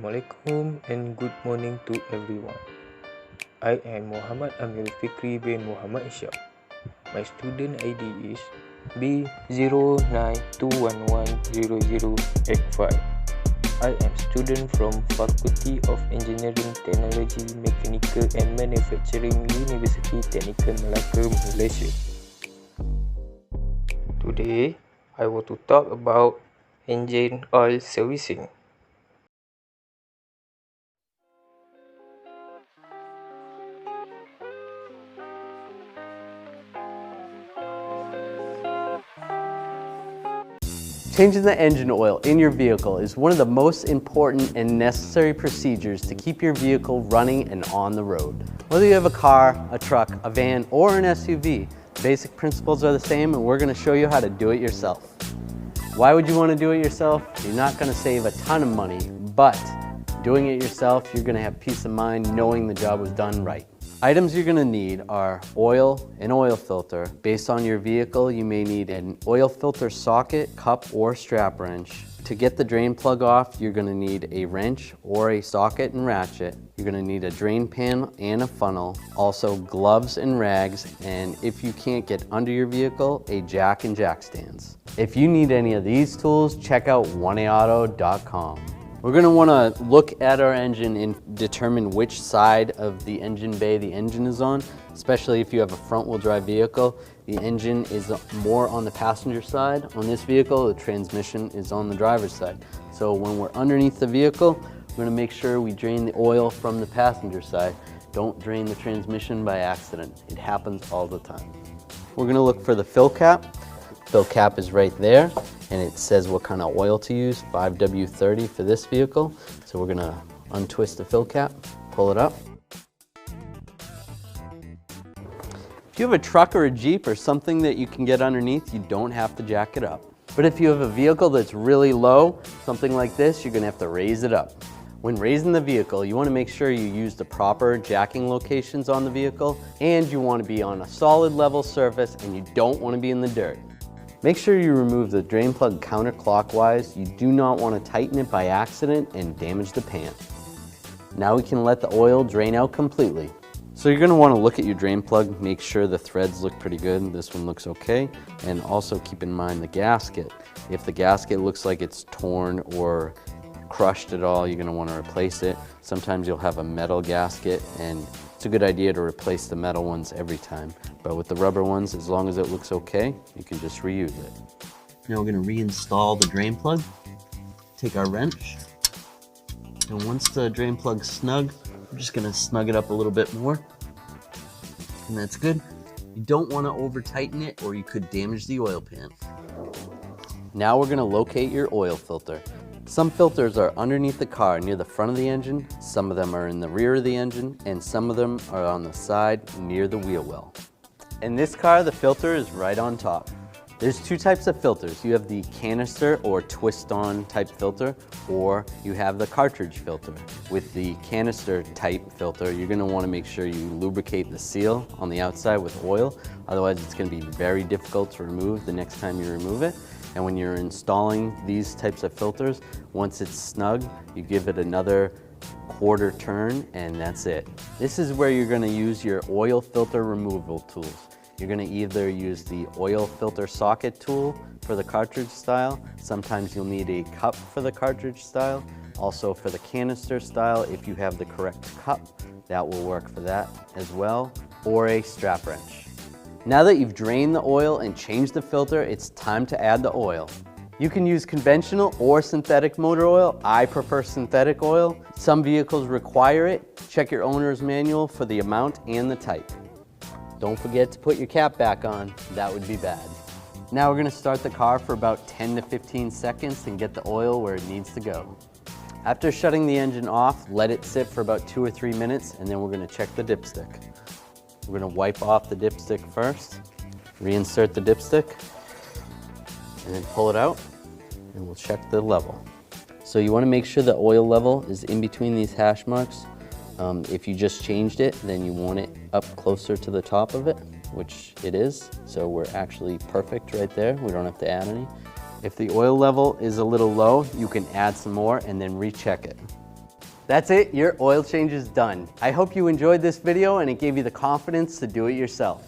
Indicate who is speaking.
Speaker 1: Assalamualaikum and good morning to everyone. I am Muhammad Amir Fikri bin Muhammad Ishaq. My student ID is B0921100085. I am student from Faculty of Engineering Technology, Mechanical and Manufacturing, University Technical Malacca, Malaysia. Today, I want to talk about engine oil servicing.
Speaker 2: Changing the engine oil in your vehicle is one of the most important and necessary procedures to keep your vehicle running and on the road. Whether you have a car, a truck, a van, or an SUV, the basic principles are the same, and we're going to show you how to do it yourself. Why would you want to do it yourself? You're not going to save a ton of money, but doing it yourself, you're going to have peace of mind knowing the job was done right. Items you're going to need are oil, an oil filter. Based on your vehicle, you may need an oil filter socket, cup, or strap wrench. To get the drain plug off, you're going to need a wrench or a socket and ratchet. You're going to need a drain pan and a funnel, also gloves and rags, and if you can't get under your vehicle, a jack and jack stands. If you need any of these tools, check out DR.ADNAN.com. We're going to want to look at our engine and determine which side of the engine bay the engine is on, especially if you have a front-wheel drive vehicle. The engine is more on the passenger side. On this vehicle, the transmission is on the driver's side. So when we're underneath the vehicle, we're going to make sure we drain the oil from the passenger side. Don't drain the transmission by accident. It happens all the time. We're going to look for the fill cap. Fill cap is right there, and it says what kind of oil to use, 5W30 for this vehicle. So we're gonna untwist the fill cap, pull it up. If you have a truck or a Jeep or something that you can get underneath, you don't have to jack it up. But if you have a vehicle that's really low, something like this, you're gonna have to raise it up. When raising the vehicle, you wanna make sure you use the proper jacking locations on the vehicle, and you wanna be on a solid level surface, and you don't wanna be in the dirt. Make sure you remove the drain plug counterclockwise. You do not want to tighten it by accident and damage the pan. Now we can let the oil drain out completely. So you're going to want to look at your drain plug, make sure the threads look pretty good. This one looks okay. And also keep in mind the gasket. If the gasket looks like it's torn or crushed at all, you're going to want to replace it. Sometimes you'll have a metal gasket, and it's a good idea to replace the metal ones every time. But with the rubber ones, as long as it looks okay, you can just reuse it. Now we're going to reinstall the drain plug. Take our wrench. And once the drain plug's snug, I'm just going to snug it up a little bit more. And that's good. You don't want to over tighten it or you could damage the oil pan. Now we're going to locate your oil filter. Some filters are underneath the car near the front of the engine, some of them are in the rear of the engine, and some of them are on the side near the wheel well. In this car, the filter is right on top. There's two types of filters. You have the canister or twist-on type filter, or you have the cartridge filter. With the canister type filter, you're going to want to make sure you lubricate the seal on the outside with oil, otherwise it's going to be very difficult to remove the next time you remove it. And when you're installing these types of filters, once it's snug, you give it another quarter turn and that's it. This is where you're going to use your oil filter removal tools. You're going to either use the oil filter socket tool for the cartridge style. Sometimes you'll need a cup for the cartridge style. Also for the canister style, if you have the correct cup, that will work for that as well, or a strap wrench. Now that you've drained the oil and changed the filter, it's time to add the oil. You can use conventional or synthetic motor oil. I prefer synthetic oil. Some vehicles require it. Check your owner's manual for the amount and the type. Don't forget to put your cap back on. That would be bad. Now we're going to start the car for about 10 to 15 seconds and get the oil where it needs to go. After shutting the engine off, let it sit for about 2 or 3 minutes, and then we're going to check the dipstick. We're going to wipe off the dipstick first, reinsert the dipstick, and then pull it out, and we'll check the level. So you want to make sure the oil level is in between these hash marks. If you just changed it, then you want it up closer to the top of it, which it is. So we're actually perfect right there. We don't have to add any. If the oil level is a little low, you can add some more and then recheck it. That's it, your oil change is done. I hope you enjoyed this video and it gave you the confidence to do it yourself.